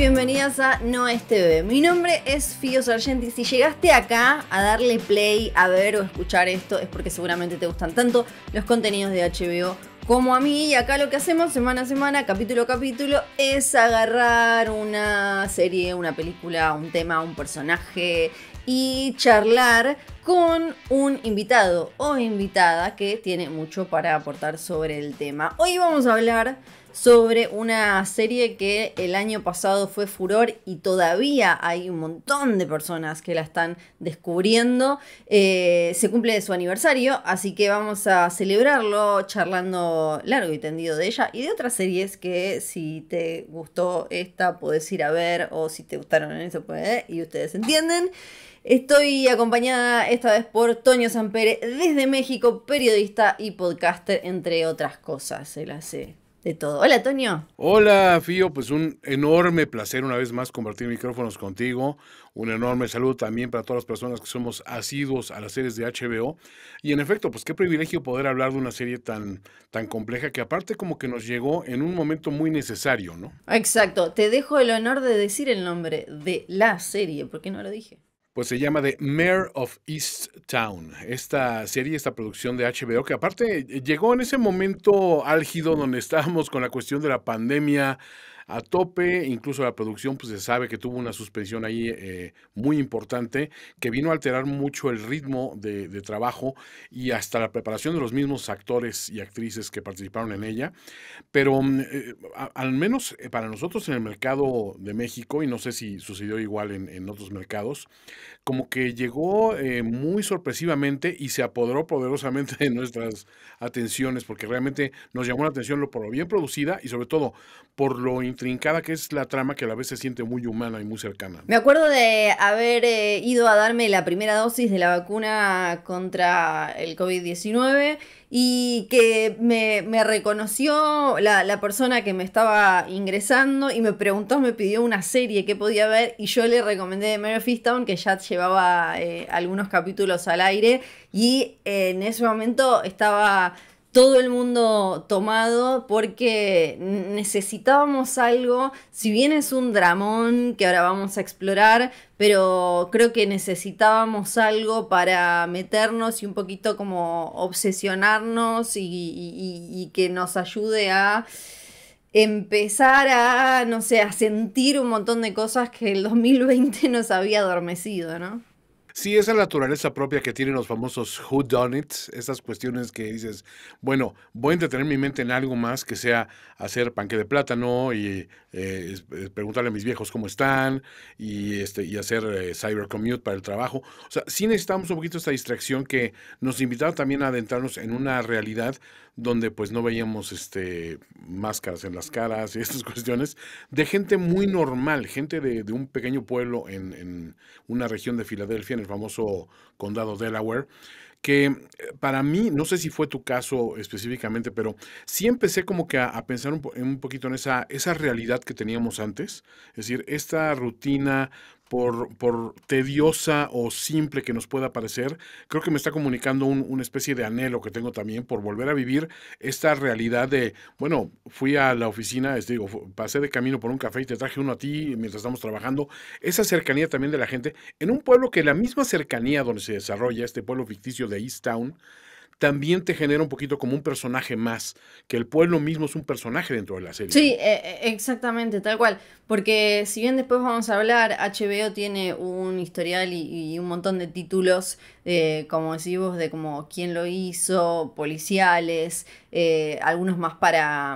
bienvenidas a No es TV. Mi nombre es Fío Sargenti. Si llegaste acá a darle play, a ver o escuchar esto, es porque seguramente te gustan tanto los contenidos de HBO como a mí. Y acá lo que hacemos semana a semana, capítulo a capítulo, es agarrar una serie, una película, un tema, un personaje y charlar con un invitado o invitada que tiene mucho para aportar sobre el tema. Hoy vamos a hablar sobre una serie que el año pasado fue furor y todavía hay un montón de personas que la están descubriendo. Se cumple su aniversario, así que vamos a celebrarlo charlando largo y tendido de ella y de otras series que si te gustó esta podés ir a ver, o si te gustaron eso puede, y ustedes entienden. Estoy acompañada esta vez por Toño Sampere desde México, periodista y podcaster, entre otras cosas. Él hace de todo. Hola, Toño. Hola, Fío, pues un enorme placer una vez más compartir micrófonos contigo. Un enorme saludo también para todas las personas que somos asiduos a las series de HBO. Y en efecto, pues qué privilegio poder hablar de una serie tan compleja que aparte como que nos llegó en un momento muy necesario, ¿no? Exacto. Te dejo el honor de decir el nombre de la serie, porque no lo dije. Pues se llama The Mare of Easttown, esta serie, esta producción de HBO, que aparte llegó en ese momento álgido donde estábamos con la cuestión de la pandemia a tope. Incluso la producción pues se sabe que tuvo una suspensión ahí muy importante, que vino a alterar mucho el ritmo de trabajo y hasta la preparación de los mismos actores y actrices que participaron en ella. Pero al menos para nosotros en el mercado de México, y no sé si sucedió igual en otros mercados, como que llegó muy sorpresivamente y se apoderó poderosamente de nuestras atenciones, porque realmente nos llamó la atención por lo bien producida y sobre todo por lo intrincada que es la trama, que a la vez se siente muy humana y muy cercana. Me acuerdo de haber ido a darme la primera dosis de la vacuna contra el COVID-19 y que me reconoció la persona que me estaba ingresando y me preguntó, me pidió una serie que podía ver y yo le recomendé Mare of Easttown, que ya llevaba algunos capítulos al aire, y en ese momento estaba todo el mundo tomado porque necesitábamos algo. Si bien es un dramón que ahora vamos a explorar, pero creo que necesitábamos algo para meternos y un poquito como obsesionarnos y que nos ayude a empezar a, no sé, a sentir un montón de cosas que el 2020 nos había adormecido, ¿no? Sí, esa naturaleza propia que tienen los famosos whodunits, esas cuestiones que dices, bueno, voy a entretener mi mente en algo más que sea hacer panque de plátano y preguntarle a mis viejos cómo están y hacer cybercommute para el trabajo. O sea, sí necesitamos un poquito esta distracción que nos invitaba también a adentrarnos en una realidad donde pues no veíamos máscaras en las caras y estas cuestiones de gente muy normal, gente de un pequeño pueblo en una región de Filadelfia, en el famoso condado Delaware, que para mí, no sé si fue tu caso específicamente, pero sí empecé como que a pensar un poquito en esa realidad que teníamos antes, es decir, esta rutina por tediosa o simple que nos pueda parecer, creo que me está comunicando una especie de anhelo que tengo también por volver a vivir esta realidad de, bueno, fui a la oficina, digo, pasé de camino por un café y te traje uno a ti mientras estamos trabajando, esa cercanía también de la gente, en un pueblo que la misma cercanía donde se desarrolla este pueblo ficticio de Easttown, también te genera un poquito como un personaje más, que el pueblo mismo es un personaje dentro de la serie, Sí, ¿no? exactamente, tal cual. Porque si bien después vamos a hablar, HBO tiene un historial y un montón de títulos, como decís vos, de como quién lo hizo, policiales, algunos más para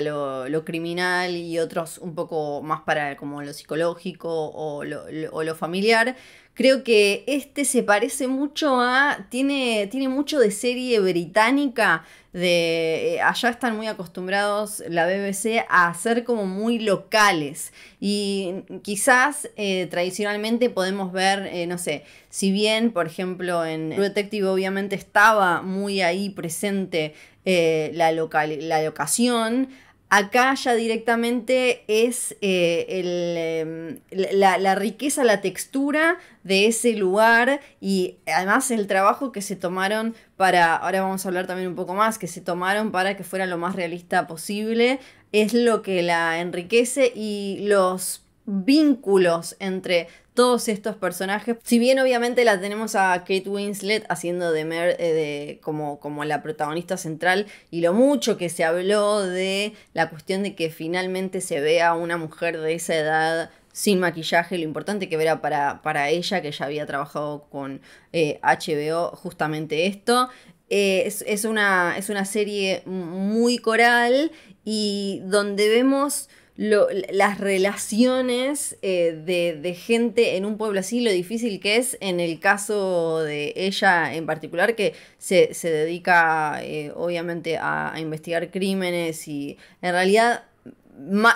lo criminal y otros un poco más para como lo psicológico o lo familiar. Creo que este se parece mucho tiene mucho de serie británica. Allá están muy acostumbrados la BBC a hacer como muy locales y quizás tradicionalmente podemos ver, no sé, si bien por ejemplo en True Detective obviamente estaba muy ahí presente la locación. Acá ya directamente es la riqueza, la textura de ese lugar y además el trabajo que se tomaron ahora vamos a hablar también un poco más, que se tomaron para que fuera lo más realista posible, es lo que la enriquece y los vínculos entre todos estos personajes. Si bien obviamente la tenemos a Kate Winslet haciendo como la protagonista central, y lo mucho que se habló de la cuestión de que finalmente se vea una mujer de esa edad sin maquillaje, lo importante que era para ella, que ya había trabajado con HBO justamente esto. Es una serie muy coral y donde vemos las relaciones de gente en un pueblo así, lo difícil que es en el caso de ella en particular, que se dedica obviamente a investigar crímenes y en realidad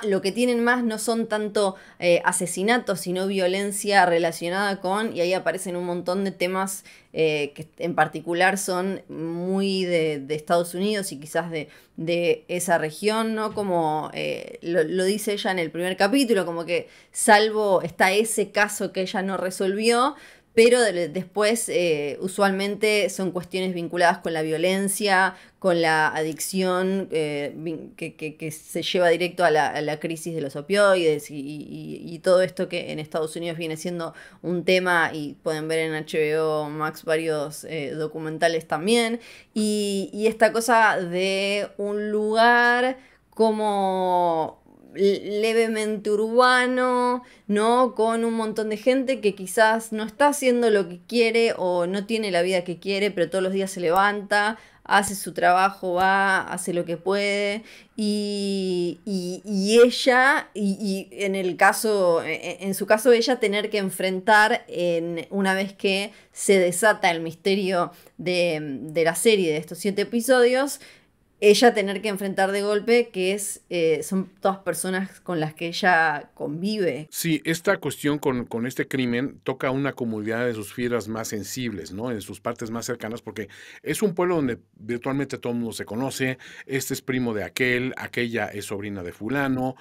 lo que tienen más no son tanto asesinatos, sino violencia relacionada con, y ahí aparecen un montón de temas que en particular son muy de Estados Unidos y quizás de esa región, ¿no? Como lo dice ella en el primer capítulo, como que salvo está ese caso que ella no resolvió, pero después usualmente son cuestiones vinculadas con la violencia, con la adicción, que se lleva directo a la crisis de los opioides y todo esto que en Estados Unidos viene siendo un tema, y pueden ver en HBO Max varios documentales también, y esta cosa de un lugar como levemente urbano, ¿no? Con un montón de gente que quizás no está haciendo lo que quiere o no tiene la vida que quiere, pero todos los días se levanta, hace su trabajo, va, hace lo que puede, y ella, y en su caso ella tener que enfrentar, una vez que se desata el misterio de la serie, de estos 7 episodios, ella tener que enfrentar de golpe que son todas personas con las que ella convive. Sí, esta cuestión con este crimen toca una comunidad de sus fibras más sensibles, ¿no? En sus partes más cercanas, porque es un pueblo donde virtualmente todo el mundo se conoce. Este es primo de aquel, aquella es sobrina de fulano,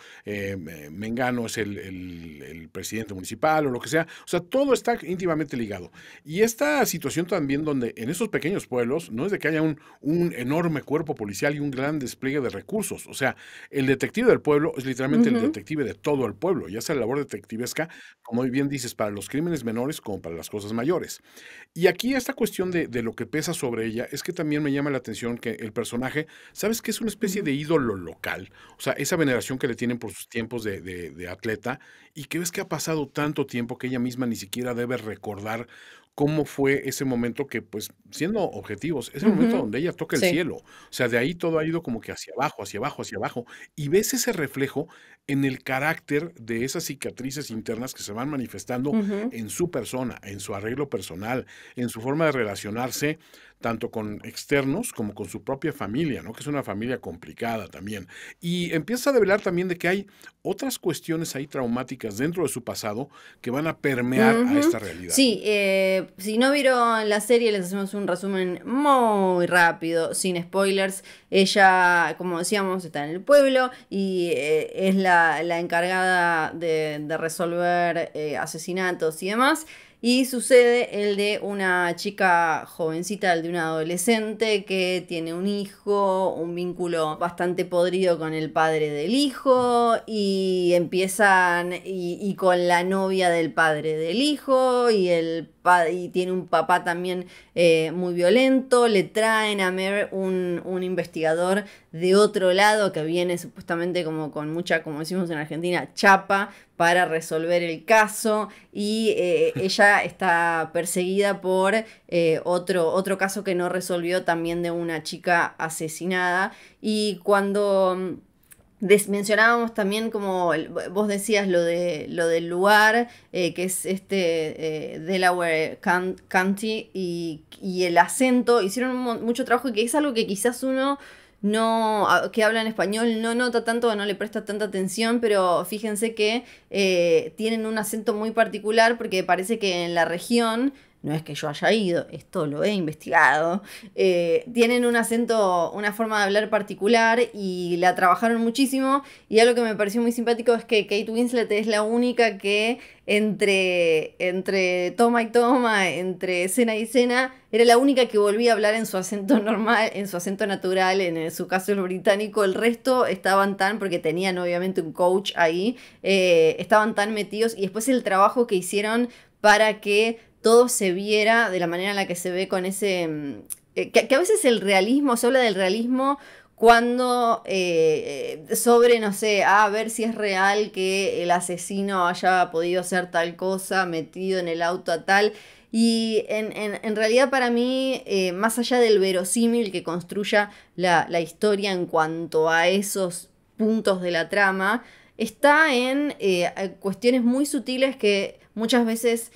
Mengano es el presidente municipal o lo que sea. O sea, todo está íntimamente ligado. Y esta situación también donde en esos pequeños pueblos no es de que haya un enorme cuerpo policial y un gran despliegue de recursos. O sea, el detective del pueblo es literalmente el detective de todo el pueblo, ya sea la labor detectivesca, como bien dices, para los crímenes menores como para las cosas mayores. Y aquí esta cuestión de lo que pesa sobre ella es que también me llama la atención que el personaje, ¿sabes qué? Es una especie de ídolo local. O sea, esa veneración que le tienen por sus tiempos de atleta, y que ves que ha pasado tanto tiempo que ella misma ni siquiera debe recordar cómo fue ese momento que, pues, siendo objetivos, es el momento donde ella toca el Sí. cielo. O sea, de ahí todo ha ido como que hacia abajo, hacia abajo, hacia abajo. Y ves ese reflejo en el carácter de esas cicatrices internas que se van manifestando Ujú. en su persona, en su arreglo personal, en su forma de relacionarse tanto con externos como con su propia familia, ¿no? Que es una familia complicada también. Y empieza a develar también de que hay otras cuestiones ahí traumáticas dentro de su pasado que van a permear a Ujú. esta realidad. Sí, si no vieron la serie, les hacemos un resumen muy rápido, sin spoilers. Ella, como decíamos, está en el pueblo y es la encargada de resolver asesinatos y demás. Y sucede el de una chica jovencita, el de una adolescente que tiene un hijo, un vínculo bastante podrido con el padre del hijo, y empiezan y con la novia del padre del hijo, y tiene un papá también muy violento. Le traen a Mer un investigador de otro lado que viene supuestamente como con mucha, como decimos en Argentina, chapa para resolver el caso, y ella está perseguida por otro caso que no resolvió, también de una chica asesinada. Y cuando mencionábamos también, como vos decías, lo del lugar, que es Delaware County, y el acento, hicieron mucho trabajo, y que es algo que quizás uno que habla en español no nota tanto, no le presta tanta atención, pero fíjense que tienen un acento muy particular, porque parece que en la región no es que yo haya ido, esto lo he investigado, tienen un acento, una forma de hablar particular y la trabajaron muchísimo. Y algo que me pareció muy simpático es que Kate Winslet es la única que entre toma y toma, entre escena y escena, era la única que volvía a hablar en su acento normal, en su acento natural, en su caso el británico. El resto estaban tan, porque tenían obviamente un coach ahí, estaban tan metidos. Y después el trabajo que hicieron para que todo se viera de la manera en la que se ve con ese... que a veces el realismo, se habla del realismo cuando sobre, no sé, a ver si es real que el asesino haya podido hacer tal cosa, metido en el auto a tal. Y en realidad para mí, más allá del verosímil que construya la historia en cuanto a esos puntos de la trama, está en cuestiones muy sutiles que muchas veces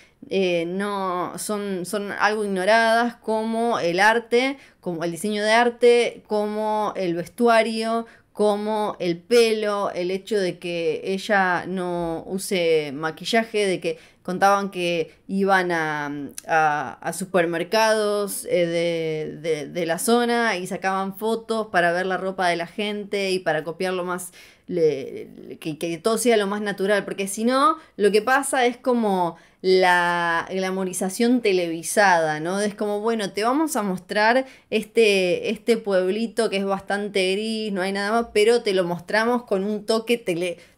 no son algo ignoradas, como el arte, como el diseño de arte, como el vestuario, como el pelo, el hecho de que ella no use maquillaje, de que contaban que iban a supermercados de la zona y sacaban fotos para ver la ropa de la gente y para copiar lo más, que todo sea lo más natural, porque si no, lo que pasa es como la glamorización televisada, ¿no? Es como, bueno, te vamos a mostrar este pueblito que es bastante gris, no hay nada más, pero te lo mostramos con un toque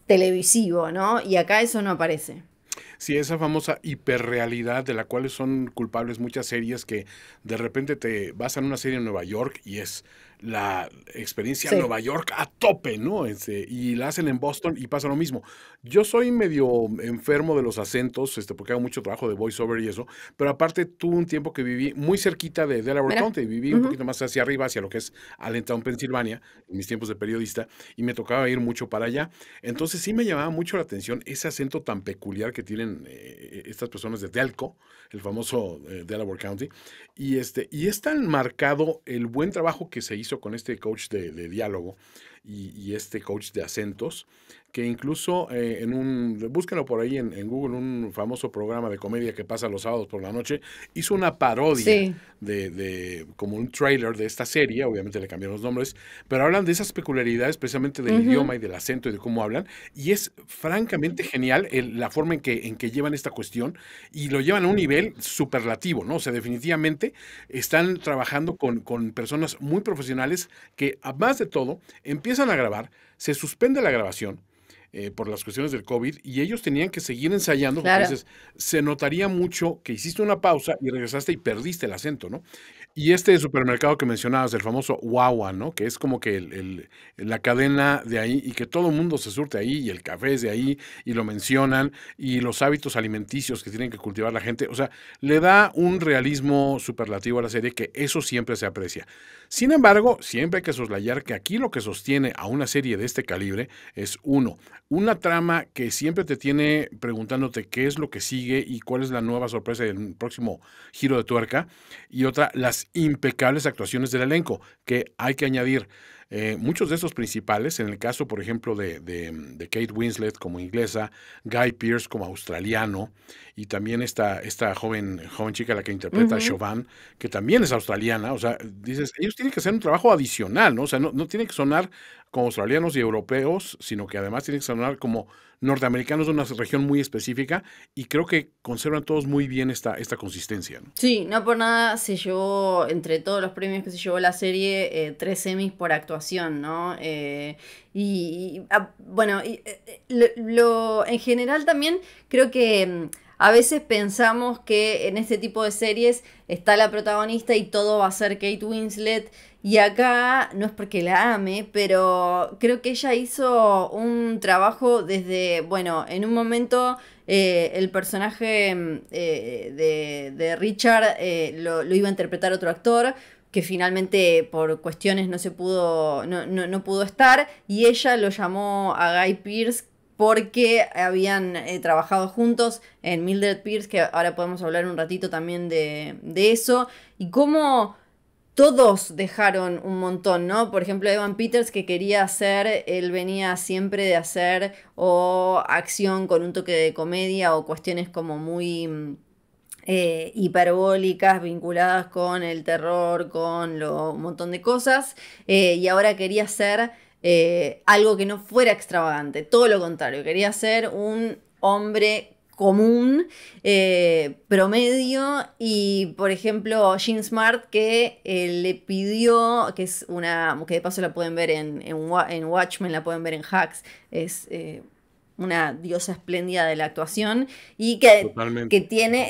televisivo, ¿no? Y acá eso no aparece. Sí, esa famosa hiperrealidad de la cual son culpables muchas series que de repente te vas a una serie en Nueva York y es la experiencia en Sí. Nueva York a tope, ¿no? Y la hacen en Boston y pasa lo mismo. Yo soy medio enfermo de los acentos, porque hago mucho trabajo de voiceover y eso, pero aparte tuve un tiempo que viví muy cerquita de Delaware Mira. County, viví un Ujú. poquito más hacia arriba, hacia lo que es Allentown, Pensilvania, en mis tiempos de periodista, y me tocaba ir mucho para allá. Entonces sí me llamaba mucho la atención ese acento tan peculiar que tienen estas personas de Delco, el famoso Delaware County, y es tan marcado el buen trabajo que se hizo con este coach de diálogo y este coach de acentos, que incluso búsquenlo por ahí en Google, un famoso programa de comedia que pasa los sábados por la noche, hizo una parodia Sí. como un trailer de esta serie, obviamente le cambiaron los nombres, pero hablan de esas peculiaridades precisamente del Ujú. idioma y del acento y de cómo hablan, y es francamente genial la forma en que llevan esta cuestión y lo llevan a un nivel superlativo, ¿no? O sea, definitivamente están trabajando con personas muy profesionales que, además de todo, empiezan a grabar, se suspende la grabación por las cuestiones del COVID y ellos tenían que seguir ensayando porque Claro. dices, se notaría mucho que hiciste una pausa y regresaste y perdiste el acento, ¿no? Y este supermercado que mencionabas, el famoso Wawa, ¿no? Que es como que la cadena de ahí y que todo el mundo se surte ahí y el café es de ahí y lo mencionan y los hábitos alimenticios que tienen que cultivar la gente. O sea, le da un realismo superlativo a la serie que eso siempre se aprecia. Sin embargo, siempre hay que soslayar que aquí lo que sostiene a una serie de este calibre es uno, una trama que siempre te tiene preguntándote qué es lo que sigue y cuál es la nueva sorpresa del próximo giro de tuerca. Y otra, las impecables actuaciones del elenco, que hay que añadir. Muchos de estos principales, en el caso, por ejemplo, de Kate Winslet como inglesa, Guy Pearce como australiano, y también esta joven chica, la que interpreta a Ujú. Chauvin, que también es australiana. O sea, dices, ellos tienen que hacer un trabajo adicional, ¿no? O sea, no tiene que sonar como australianos y europeos, sino que además tienen que sonar como norteamericanos de una región muy específica, y creo que conservan todos muy bien esta consistencia, ¿no? Sí, no por nada se llevó, entre todos los premios que se llevó la serie, 3 Emmys por actuación, ¿no? Bueno, en general también creo que a veces pensamos que en este tipo de series está la protagonista y todo va a ser Kate Winslet. Y acá no es porque la ame, pero creo que ella hizo un trabajo desde, bueno, en un momento el personaje de Richard lo iba a interpretar otro actor que finalmente por cuestiones no se pudo, no pudo estar, y ella lo llamó a Guy Pearce porque habían trabajado juntos en Mildred Pierce, que ahora podemos hablar un ratito también de eso, y cómo todos dejaron un montón, ¿no? Por ejemplo, Evan Peters, que quería hacer, él venía siempre de hacer o acción con un toque de comedia o cuestiones como muy hiperbólicas vinculadas con el terror, con un montón de cosas, y ahora quería hacer algo que no fuera extravagante, todo lo contrario, quería ser un hombre común, promedio, y por ejemplo Jean Smart que le pidió, que es que de paso la pueden ver en Watchmen, la pueden ver en Hacks, es una diosa espléndida de la actuación y que Totalmente.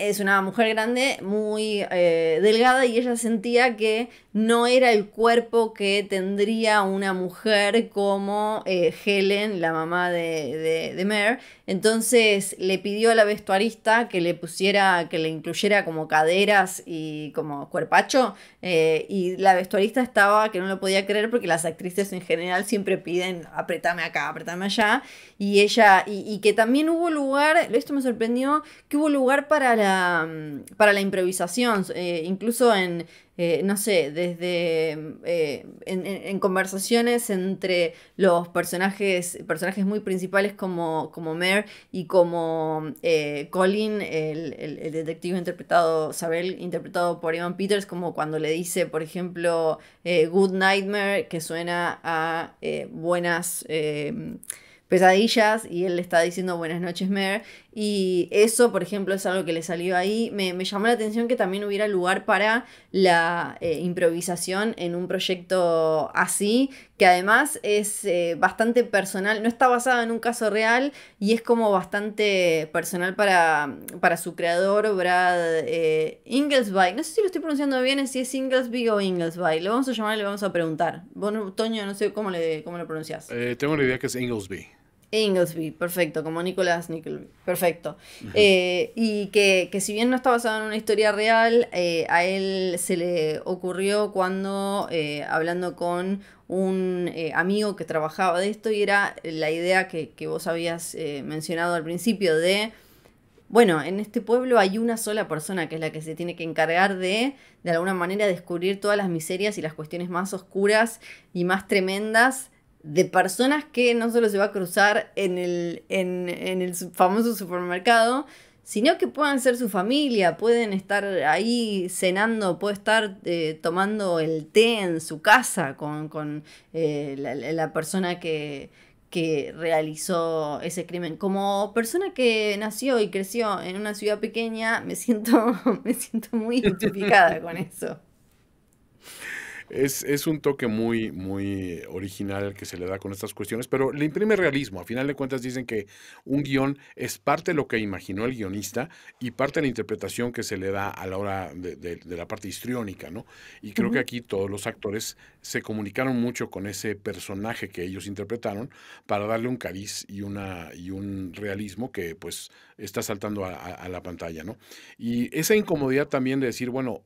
es una mujer grande, muy delgada, y ella sentía que no era el cuerpo que tendría una mujer como Helen, la mamá de Mare. Entonces le pidió a la vestuarista que que le incluyera como caderas y como cuerpacho, y la vestuarista estaba que no lo podía creer porque las actrices en general siempre piden apretame acá, apretame allá, y ella, y que también hubo lugar, esto me sorprendió, que hubo lugar para la improvisación, incluso no sé, desde en conversaciones entre los personajes muy principales como Mare y como Colin, el detective interpretado, Sabel, interpretado por Evan Peters, como cuando le dice, por ejemplo, Good Nightmare, que suena a buenas pesadillas, y él le está diciendo buenas noches, Mare. Y eso, por ejemplo, es algo que le salió ahí. Me llamó la atención que también hubiera lugar para la improvisación en un proyecto así, que además es bastante personal, no está basado en un caso real, y es como bastante personal para su creador, Brad Inglesby. No sé si lo estoy pronunciando bien, si es Inglesby o Inglesby. Lo vamos a llamar y le vamos a preguntar. Vos, Toño, no sé cómo lo pronunciás. Tengo la idea que es Inglesby. Inglesby, perfecto, como Nicholas Nickleby, perfecto. Ujú. Y que si bien no está basado en una historia real, a él se le ocurrió cuando, hablando con un amigo que trabajaba de esto, y era la idea que vos habías mencionado al principio bueno, en este pueblo hay una sola persona que es la que se tiene que encargar de alguna manera, descubrir todas las miserias y las cuestiones más oscuras y más tremendas de personas que no solo se va a cruzar en el famoso supermercado, sino que puedan ser su familia, pueden estar ahí cenando, puede estar tomando el té en su casa con la persona que realizó ese crimen. Como persona que nació y creció en una ciudad pequeña, me siento muy identificada con eso. Es un toque muy, muy original el que se le da con estas cuestiones, pero le imprime realismo. A final de cuentas dicen que un guión es parte de lo que imaginó el guionista y parte de la interpretación que se le da a la hora de la parte histriónica, ¿no? Y creo que Ujú. aquí todos los actores se comunicaron mucho con ese personaje que ellos interpretaron para darle un cariz y un realismo que pues está saltando a la pantalla, ¿no? Y esa incomodidad también de decir, bueno,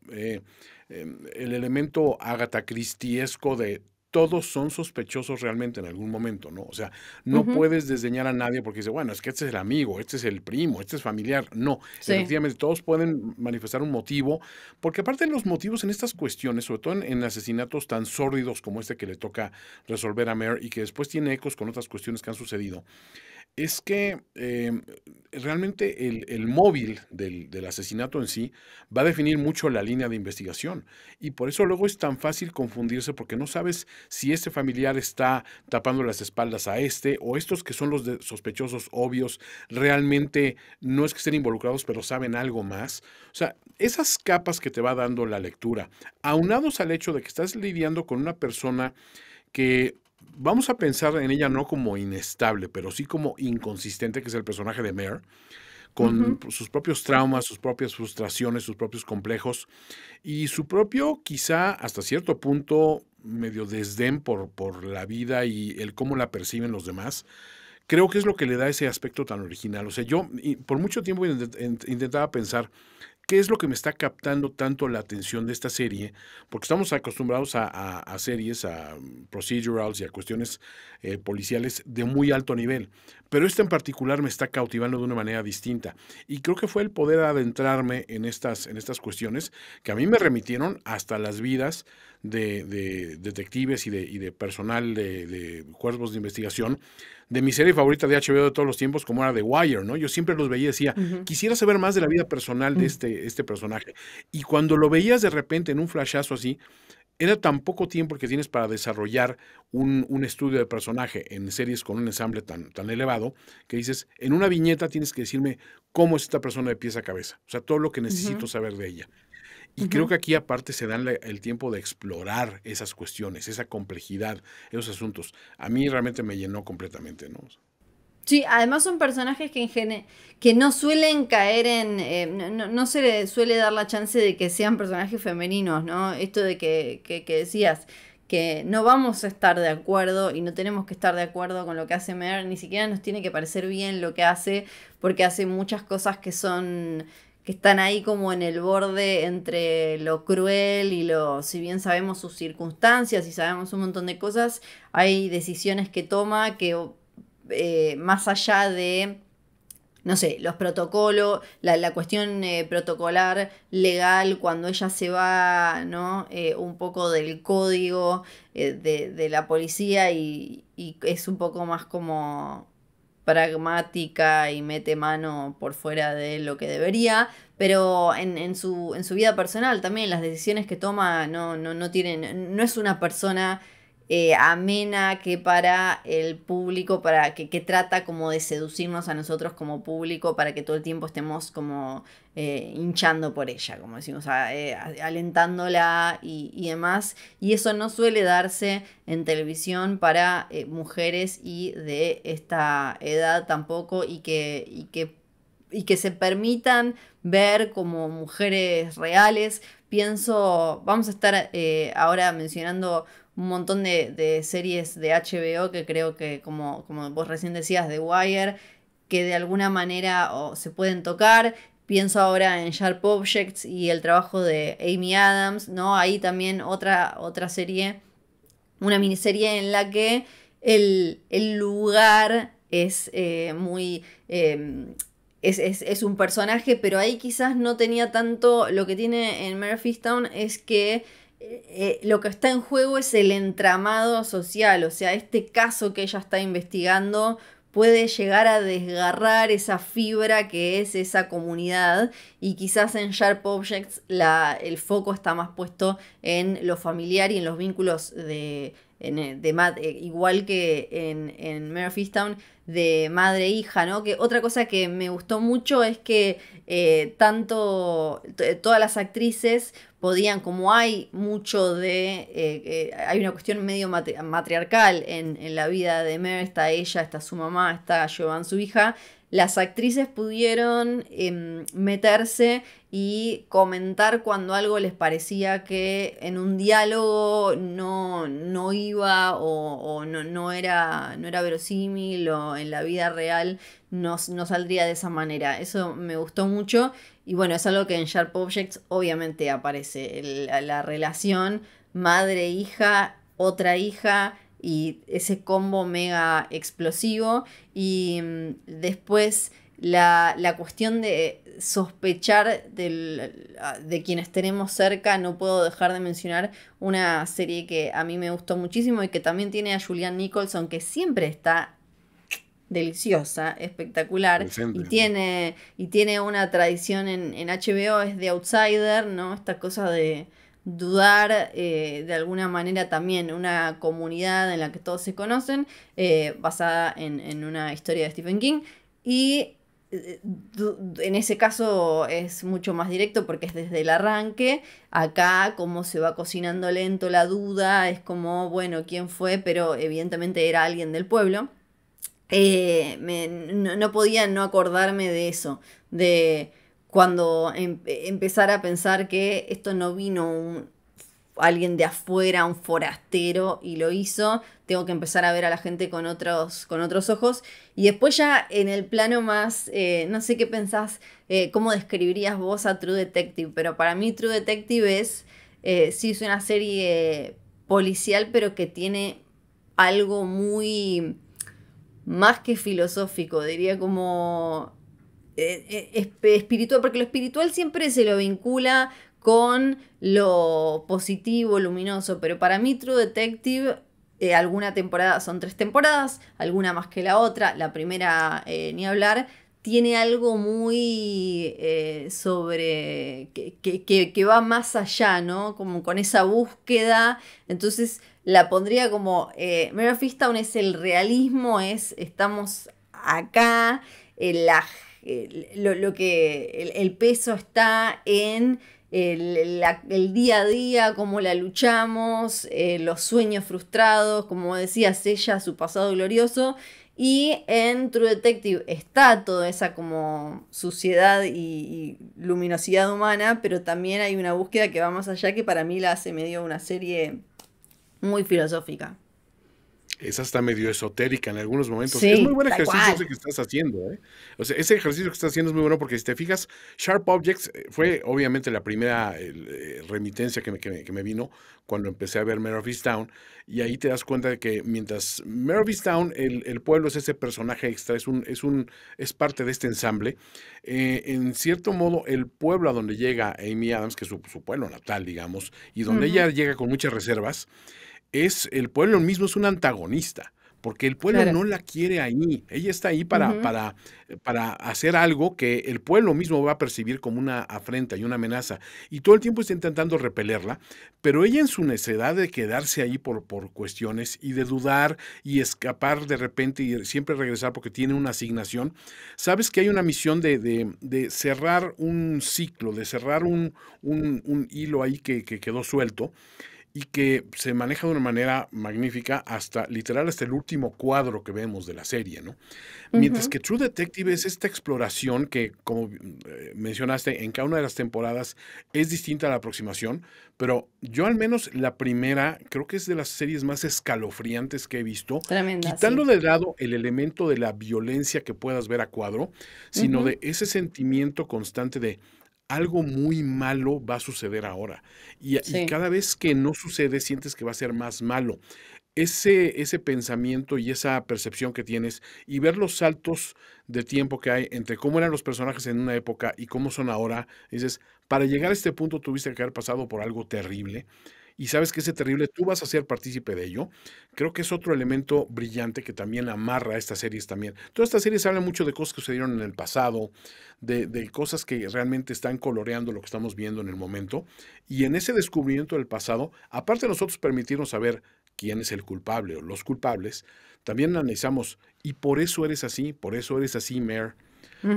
el elemento Agatha Christiesco de todos son sospechosos realmente en algún momento, ¿no? O sea, no Ujú. puedes desdeñar a nadie porque dice, bueno, es que este es el amigo, este es el primo, este es familiar. No, Sí. efectivamente, todos pueden manifestar un motivo, porque aparte de los motivos en estas cuestiones, sobre todo en asesinatos tan sórdidos como este que le toca resolver a Mare y que después tiene ecos con otras cuestiones que han sucedido, es que realmente el móvil del asesinato en sí va a definir mucho la línea de investigación. Y por eso luego es tan fácil confundirse porque no sabes si este familiar está tapando las espaldas a este o estos que son los sospechosos obvios realmente no es que estén involucrados, pero saben algo más. O sea, esas capas que te va dando la lectura, aunados al hecho de que estás lidiando con una persona que vamos a pensar en ella no como inestable, pero sí como inconsistente, que es el personaje de Mare, con Ujú. sus propios traumas, sus propias frustraciones, sus propios complejos y su propio, quizá hasta cierto punto, medio desdén por la vida y el cómo la perciben los demás. Creo que es lo que le da ese aspecto tan original. O sea, yo por mucho tiempo intentaba pensar ¿qué es lo que me está captando tanto la atención de esta serie? Porque estamos acostumbrados a series, a procedurals y a cuestiones policiales de muy alto nivel, pero esta en particular me está cautivando de una manera distinta. Y creo que fue el poder adentrarme en estas cuestiones que a mí me remitieron hasta las vidas de detectives y de personal de cuerpos de investigación, de mi serie favorita de HBO de todos los tiempos, como era The Wire, ¿no? Yo siempre los veía y decía, Ujú. quisiera saber más de la vida personal de este personaje. Y cuando lo veías de repente en un flashazo así, era tan poco tiempo el que tienes para desarrollar un estudio de personaje en series con un ensamble tan elevado, que dices, en una viñeta tienes que decirme cómo es esta persona de pies a cabeza, o sea, todo lo que necesito Ujú, saber de ella. Y creo ujú. que aquí aparte se dan el tiempo de explorar esas cuestiones, esa complejidad, esos asuntos. A mí realmente me llenó completamente, ¿no? Sí, además son personajes que, que no suelen caer en... no se le suele dar la chance de que sean personajes femeninos, ¿no? Esto de que decías, que no vamos a estar de acuerdo y no tenemos que estar de acuerdo con lo que hace Mer, ni siquiera nos tiene que parecer bien lo que hace, porque hace muchas cosas que son... que están ahí como en el borde entre lo cruel y lo... si bien sabemos sus circunstancias y sabemos un montón de cosas, hay decisiones que toma que más allá de, no sé, los protocolos, la cuestión protocolar legal, cuando ella se va, ¿no? Un poco del código de la policía y es un poco más como pragmática y mete mano por fuera de lo que debería, pero en su vida personal también las decisiones que toma no tienen, no es una persona amena que para el público, para que trata como de seducirnos a nosotros como público para que todo el tiempo estemos como hinchando por ella, como decimos, alentándola y demás. Y eso no suele darse en televisión para mujeres y de esta edad tampoco y que se permitan ver como mujeres reales. Pienso, vamos a estar ahora mencionando un montón de series de HBO que creo que, como vos recién decías, The Wire, que de alguna manera se pueden tocar. Pienso ahora en Sharp Objects y el trabajo de Amy Adams, ¿no? Ahí también otra serie, una miniserie en la que el lugar es muy... es un personaje, pero ahí quizás no tenía tanto. Lo que tiene en Mare of Easttown es que lo que está en juego es el entramado social, o sea, este caso que ella está investigando puede llegar a desgarrar esa fibra que es esa comunidad y quizás en Sharp Objects el foco está más puesto en lo familiar y en los vínculos igual que en Mare of Easttown, de madre e hija, ¿no? Que otra cosa que me gustó mucho es que todas las actrices podían, como hay mucho hay una cuestión medio matriarcal en la vida de Mer, está ella, está su mamá, está Joan, su hija, las actrices pudieron meterse y comentar cuando algo les parecía que en un diálogo no iba o no era verosímil o en la vida real no saldría de esa manera. Eso me gustó mucho y bueno, es algo que en Sharp Objects obviamente aparece, la relación madre-hija, otra hija y ese combo mega explosivo y después la cuestión de sospechar de quienes tenemos cerca. No puedo dejar de mencionar una serie que a mí me gustó muchísimo y que también tiene a Julianne Nicholson, que siempre está deliciosa, espectacular, Presente. y tiene una tradición en HBO, es The Outsider, ¿no? Esta cosa de dudar de alguna manera también, una comunidad en la que todos se conocen, basada en una historia de Stephen King, y en ese caso es mucho más directo porque es desde el arranque. Acá como se va cocinando lento la duda, es como, bueno, ¿quién fue? Pero evidentemente era alguien del pueblo. No podía no acordarme de eso, de cuando empezar a pensar que esto no vino alguien de afuera, un forastero, y lo hizo. Tengo que empezar a ver a la gente con otros ojos. Y después ya en el plano más, no sé qué pensás, cómo describirías vos a True Detective, pero para mí True Detective sí es una serie policial, pero que tiene algo muy más que filosófico, diría como espiritual, porque lo espiritual siempre se lo vincula con lo positivo, luminoso, pero para mí True Detective, alguna temporada, son 3 temporadas, alguna más que la otra, la primera ni hablar, tiene algo muy sobre que va más allá, ¿no? Como con esa búsqueda, entonces la pondría como, Mare of Easttown es el realismo, estamos acá, la, lo que el peso está en el día a día, cómo la luchamos, los sueños frustrados, como decías ella, su pasado glorioso. Y en True Detective está toda esa como suciedad y luminosidad humana, pero también hay una búsqueda que va más allá, que para mí la hace medio una serie muy filosófica. Es hasta medio esotérica en algunos momentos. Es muy Sí, buen tal ejercicio cual. ese que estás haciendo, ¿eh? O sea, ese ejercicio que estás haciendo es muy bueno porque si te fijas, Sharp Objects fue obviamente la primera remitencia que me vino cuando empecé a ver Mare of Easttown, y ahí te das cuenta de que mientras Mare of Easttown, el pueblo es ese personaje extra, es parte de este ensamble. En cierto modo, el pueblo a donde llega Amy Adams, que es su pueblo natal, digamos, y donde Ujú, ella llega con muchas reservas, es el pueblo mismo es un antagonista, porque el pueblo claro. no la quiere ahí. Ella está ahí Ujú, para hacer algo que el pueblo mismo va a percibir como una afrenta y una amenaza. Y todo el tiempo está intentando repelerla, pero ella en su necedad de quedarse ahí por cuestiones y de dudar y escapar de repente y siempre regresar porque tiene una asignación, sabes que hay una misión de cerrar un ciclo, de cerrar un hilo ahí que quedó suelto y que se maneja de una manera magnífica hasta, literal, hasta el último cuadro que vemos de la serie, ¿no? Mientras ujú. que True Detective es esta exploración que, como mencionaste, en cada una de las temporadas es distinta a la aproximación, pero yo al menos la primera creo que es de las series más escalofriantes que he visto, Tremenda, quitando sí. de lado el elemento de la violencia que puedas ver a cuadro, sino Ujú, de ese sentimiento constante de algo muy malo va a suceder ahora. Y sí. cada vez que no sucede, sientes que va a ser más malo. Ese pensamiento y esa percepción que tienes y ver los saltos de tiempo que hay entre cómo eran los personajes en una época y cómo son ahora, dices, para llegar a este punto tuviste que haber pasado por algo terrible y sabes que ese terrible tú vas a ser partícipe de ello. Creo que es otro elemento brillante que también amarra a estas series también. Todas estas series hablan mucho de cosas que sucedieron en el pasado, de cosas que realmente están coloreando lo que estamos viendo en el momento. Y en ese descubrimiento del pasado, aparte de nosotros permitirnos saber quién es el culpable o los culpables, también analizamos, y por eso eres así, Mare,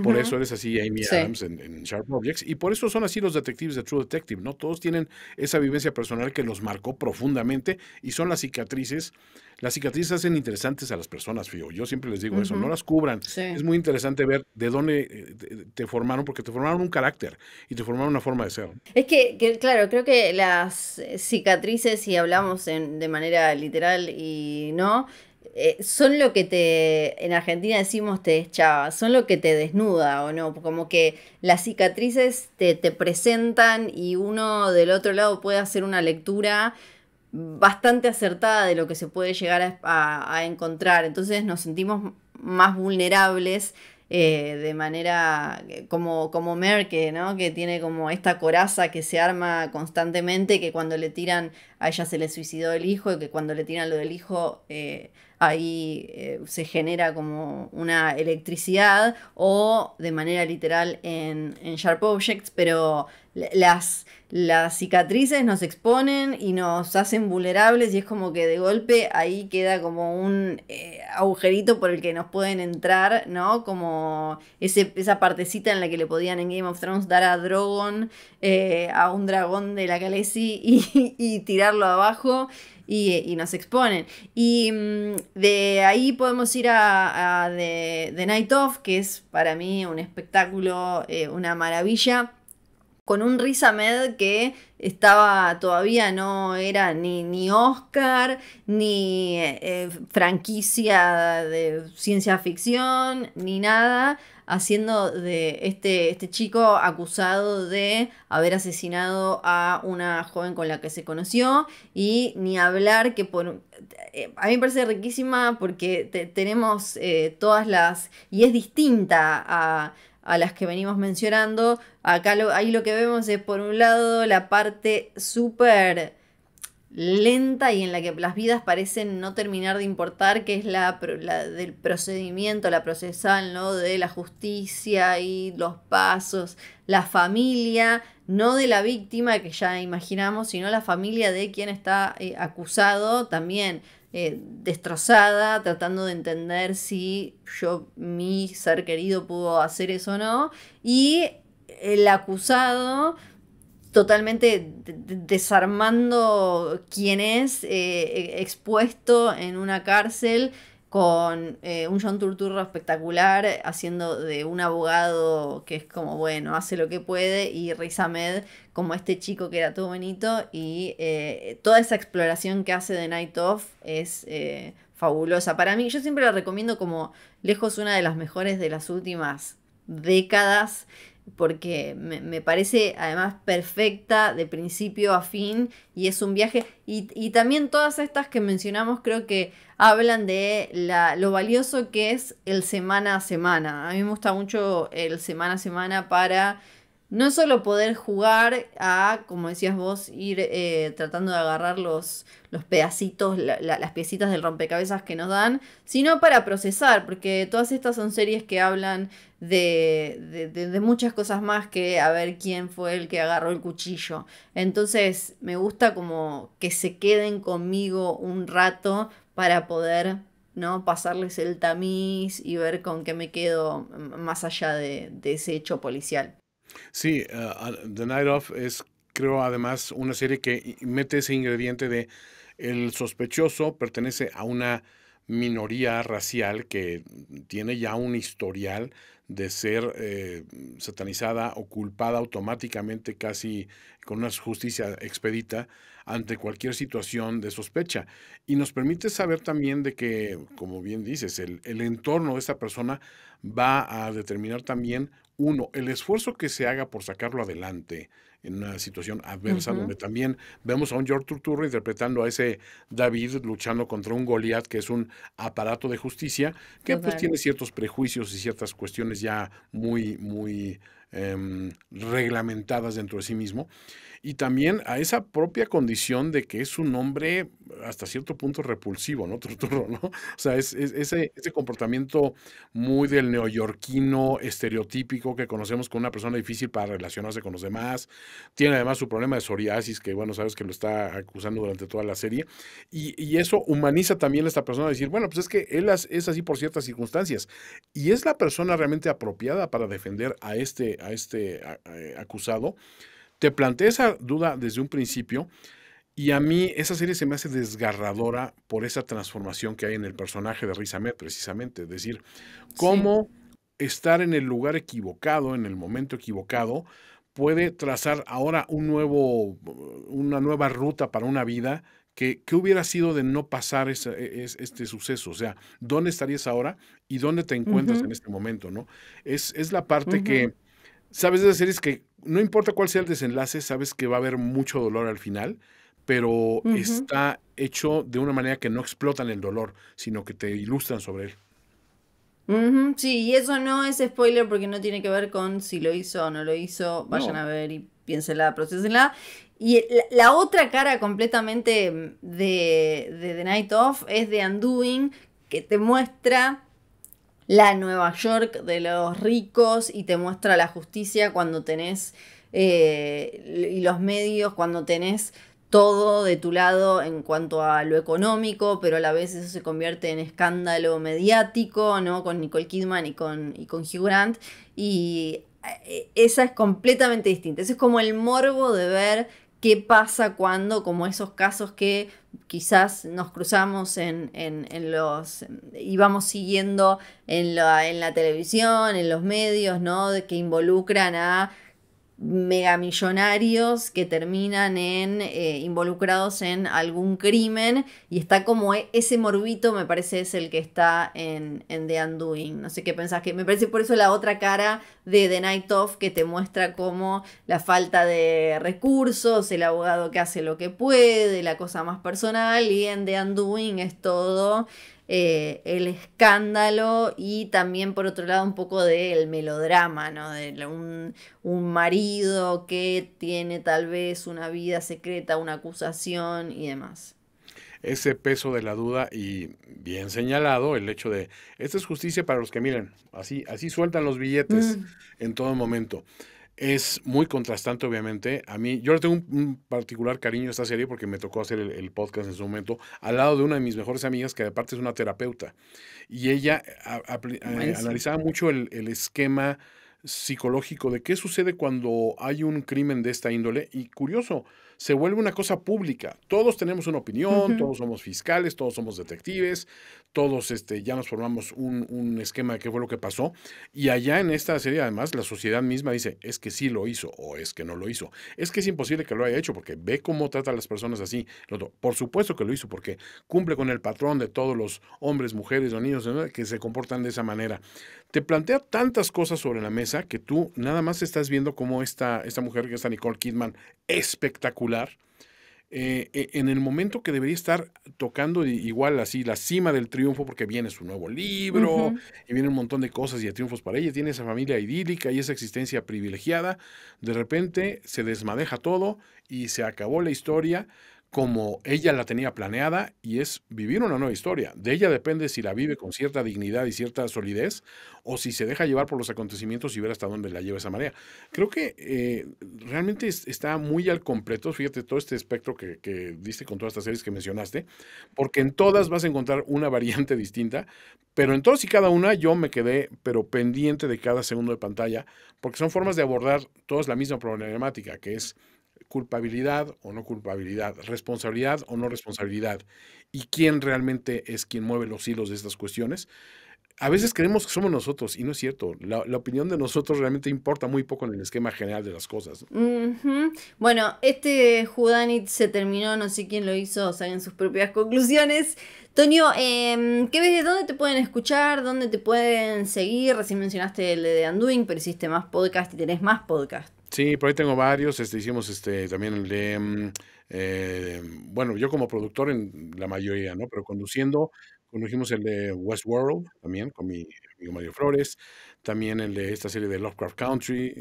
por Ujú, eso eres así, Amy sí. Adams, en Sharp Objects, y por eso son así los detectives de True Detective, ¿no? Todos tienen esa vivencia personal que los marcó profundamente y son las cicatrices. Las cicatrices hacen interesantes a las personas, Fío. Yo siempre les digo eso, no Ujú, las cubran. Es sí. muy interesante ver de dónde te formaron, porque te formaron un carácter y te formaron una forma de ser. Es claro, creo que las cicatrices, si hablamos de manera literal y no, son lo que en Argentina decimos te deschaba, son lo que te desnuda o no, como que las cicatrices te presentan y uno del otro lado puede hacer una lectura bastante acertada de lo que se puede llegar a encontrar. Entonces nos sentimos más vulnerables de manera como Merke, ¿no? Que tiene como esta coraza que se arma constantemente, que cuando le tiran, a ella se le suicidó el hijo, y que cuando le tiran lo del hijo, ahí se genera como una electricidad, o de manera literal en Sharp Objects, pero las cicatrices nos exponen y nos hacen vulnerables y es como que de golpe ahí queda como un agujerito por el que nos pueden entrar, ¿no? Como esa partecita en la que le podían en Game of Thrones dar a Drogon, a un dragón de la Khaleesi y tirarlo abajo. Y nos exponen. Y de ahí podemos ir a The Night Of, que es para mí un espectáculo, una maravilla con un Riz Ahmed que estaba todavía no era ni Oscar ni franquicia de ciencia ficción ni nada, haciendo de este chico acusado de haber asesinado a una joven con la que se conoció. Y ni hablar que a mí me parece riquísima porque tenemos todas las, y es distinta a las que venimos mencionando. Acá ahí lo que vemos es, por un lado, la parte súper lenta y en la que las vidas parecen no terminar de importar, que es la del procedimiento, la procesal, ¿no? De la justicia y los pasos, la familia, no de la víctima que ya imaginamos, sino la familia de quien está acusado, también destrozada, tratando de entender si mi ser querido pudo hacer eso o no, y el acusado totalmente desarmando quién es, expuesto en una cárcel con un John Turturro espectacular, haciendo de un abogado que es como, bueno, hace lo que puede, y Riz Ahmed como este chico que era todo bonito, y toda esa exploración que hace de Night Of es fabulosa. Para mí, yo siempre la recomiendo como lejos una de las mejores de las últimas décadas, porque me parece además perfecta de principio a fin, y es un viaje, y también todas estas que mencionamos creo que hablan de lo valioso que es el semana a semana. A mí me gusta mucho el semana a semana para no solo poder jugar a, como decías vos, ir tratando de agarrar los pedacitos, las piecitas del rompecabezas que nos dan, sino para procesar, porque todas estas son series que hablan de muchas cosas más que a ver quién fue el que agarró el cuchillo. Entonces me gusta como que se queden conmigo un rato para poder, ¿no?, pasarles el tamiz y ver con qué me quedo más allá de ese hecho policial. Sí, The Night Of es, creo, además, una serie que mete ese ingrediente de el sospechoso pertenece a una minoría racial que tiene ya un historial de ser satanizada o culpada automáticamente, casi con una justicia expedita ante cualquier situación de sospecha. Y nos permite saber también de que, como bien dices, el entorno de esa persona va a determinar también, uno, el esfuerzo que se haga por sacarlo adelante en una situación adversa, Ujú, donde también vemos a un George Turturro interpretando a ese David luchando contra un Goliat, que es un aparato de justicia, que pues total. tiene ciertos prejuicios y ciertas cuestiones ya muy reglamentadas dentro de sí mismo, y también a esa propia condición de que es un hombre hasta cierto punto repulsivo, ¿no? Turturro, ¿no? O sea, ese comportamiento muy del neoyorquino estereotípico que conocemos con una persona difícil para relacionarse con los demás. Tiene además su problema de psoriasis, que bueno, sabes que lo está acusando durante toda la serie. Y eso humaniza también a esta persona, decir, bueno, pues es que él es así por ciertas circunstancias. Y es la persona realmente apropiada para defender a este acusado. Te planteé esa duda desde un principio, y a mí esa serie se me hace desgarradora por esa transformación que hay en el personaje de Riz Ahmed, precisamente. Es decir, Sí. cómo estar en el lugar equivocado, en el momento equivocado, puede trazar ahora una nueva ruta para una vida que hubiera sido de no pasar este suceso. O sea, ¿dónde estarías ahora y dónde te encuentras en Ujú, este momento, ¿no? Es la parte ujú, que, sabes, de esas series que no importa cuál sea el desenlace, sabes que va a haber mucho dolor al final, pero ujú. está hecho de una manera que no explotan el dolor, sino que te ilustran sobre él. Ujú, sí, y eso no es spoiler porque no tiene que ver con si lo hizo o no lo hizo. Vayan No, a ver y piénsenla, procesenla. Y la otra cara completamente de The Night Of es de Undoing, que te muestra la Nueva York de los ricos y te muestra la justicia cuando tenés y los medios, cuando tenés todo de tu lado en cuanto a lo económico, pero a la vez eso se convierte en escándalo mediático, ¿no? Con Nicole Kidman y con Hugh Grant. Y esa es completamente distinta. Ese es como el morbo de ver qué pasa cuando, como esos casos que quizás nos cruzamos en los, íbamos siguiendo en la televisión, en los medios, ¿no? Que involucran a megamillonarios que terminan involucrados en algún crimen, y está como ese morbito, me parece, es el que está en The Undoing. No sé qué pensás, que me parece por eso la otra cara de The Night Of, que te muestra como la falta de recursos, el abogado que hace lo que puede, la cosa más personal, y en The Undoing es todo el escándalo y también por otro lado un poco del melodrama, ¿no? De un marido que tiene tal vez una vida secreta, una acusación y demás. Ese peso de la duda y bien señalado el hecho de, esta es justicia para los que miren, así sueltan los billetes en todo momento. Es muy contrastante, obviamente. A mí, yo le tengo un particular cariño a esta serie porque me tocó hacer el podcast en su momento al lado de una de mis mejores amigas que aparte es una terapeuta. Y ella analizaba mucho el esquema psicológico de qué sucede cuando hay un crimen de esta índole. Y curioso, se vuelve una cosa pública. Todos tenemos una opinión, todos somos fiscales, todos somos detectives, todos ya nos formamos un esquema de qué fue lo que pasó. Y allá en esta serie, además, la sociedad misma dice, es que sí lo hizo o es que no lo hizo. Es que es imposible que lo haya hecho porque ve cómo trata a las personas así. Por supuesto que lo hizo porque cumple con el patrón de todos los hombres, mujeres o niños, ¿no?, que se comportan de esa manera. Te plantea tantas cosas sobre la mesa que tú nada más estás viendo cómo esta mujer, que es Nicole Kidman, espectacular, en el momento que debería estar tocando igual así la cima del triunfo, porque viene su nuevo libro y viene un montón de cosas y de triunfos para ella, tiene esa familia idílica y esa existencia privilegiada, de repente se desmadeja todo y se acabó la historia como ella la tenía planeada, y es vivir una nueva historia. De ella depende si la vive con cierta dignidad y cierta solidez, o si se deja llevar por los acontecimientos y ver hasta dónde la lleva esa marea. Creo que realmente está muy al completo, fíjate, todo este espectro que diste con todas estas series que mencionaste, porque en todas vas a encontrar una variante distinta, pero en todas y cada una yo me quedé, pero pendiente de cada segundo de pantalla, porque son formas de abordar todas la misma problemática, que es culpabilidad o no culpabilidad, responsabilidad o no responsabilidad, y quién realmente es quien mueve los hilos de estas cuestiones. A veces creemos que somos nosotros y no es cierto. La opinión de nosotros realmente importa muy poco en el esquema general de las cosas. Bueno, este Whodunit se terminó, no sé quién lo hizo, saquen sus propias conclusiones. Tonio, ¿qué ves? ¿Dónde te pueden escuchar? ¿Dónde te pueden seguir? Recién mencionaste el de The Undoing, pero hiciste más podcast y tenés más podcast. Sí, por ahí tengo varios. Hicimos también el de, bueno, yo como productor en la mayoría, ¿no? Pero condujimos el de Westworld también con mi amigo Mario Flores. También el de esta serie de Lovecraft Country.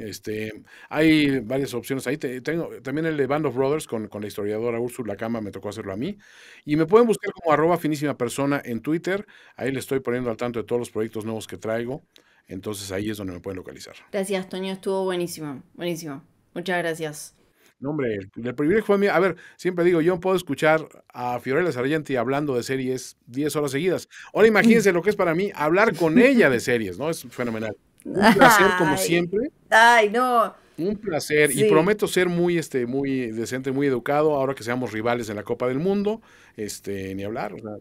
Hay varias opciones ahí. Tengo también el de Band of Brothers con la historiadora Úrsula Cama, me tocó hacerlo a mí. Y me pueden buscar como @finísimapersona en Twitter. Ahí le estoy poniendo al tanto de todos los proyectos nuevos que traigo. Entonces ahí es donde me pueden localizar. Gracias, Toño, estuvo buenísimo, buenísimo. Muchas gracias. No, hombre, el privilegio fue mío. A ver, siempre digo, yo puedo escuchar a Fiorella Sargenti hablando de series 10 horas seguidas. Ahora imagínense lo que es para mí hablar con ella de series, ¿no? Es fenomenal. Un placer, como siempre. Ay, no. Un placer. Sí. Y prometo ser muy decente, muy educado, ahora que seamos rivales en la Copa del Mundo. Ni hablar. O sea,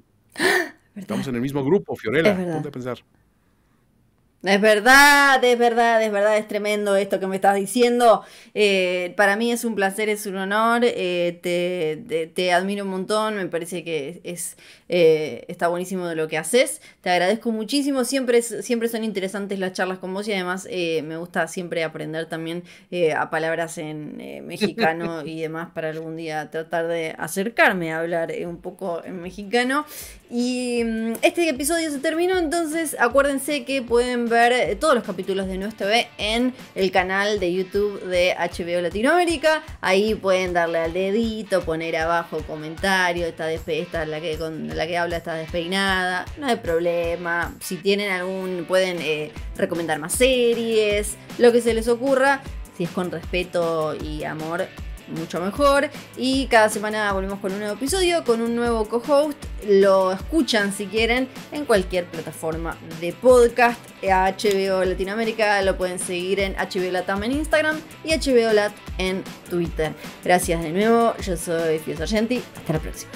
estamos en el mismo grupo, Fiorella. Ponte a pensar. Es verdad, es tremendo esto que me estás diciendo. Para mí es un placer, es un honor. Te admiro un montón. Me parece que está buenísimo de lo que haces. Te agradezco muchísimo. Siempre son interesantes las charlas con vos y además me gusta siempre aprender también a palabras en mexicano y demás para algún día tratar de acercarme a hablar un poco en mexicano. Y este episodio se terminó, entonces acuérdense que pueden ver todos los capítulos de Nuestro TV en el canal de YouTube de HBO Latinoamérica. Ahí pueden darle al dedito, poner abajo comentario, esta la que habla está despeinada, no hay problema. Si tienen pueden recomendar más series, lo que se les ocurra, si es con respeto y amor, mucho mejor. Y cada semana volvemos con un nuevo episodio, con un nuevo co-host. Lo escuchan si quieren en cualquier plataforma de podcast. A HBO Latinoamérica lo pueden seguir en HBO Latam en Instagram y HBO Lat en Twitter. Gracias de nuevo, yo soy Fio Sargenti, hasta la próxima.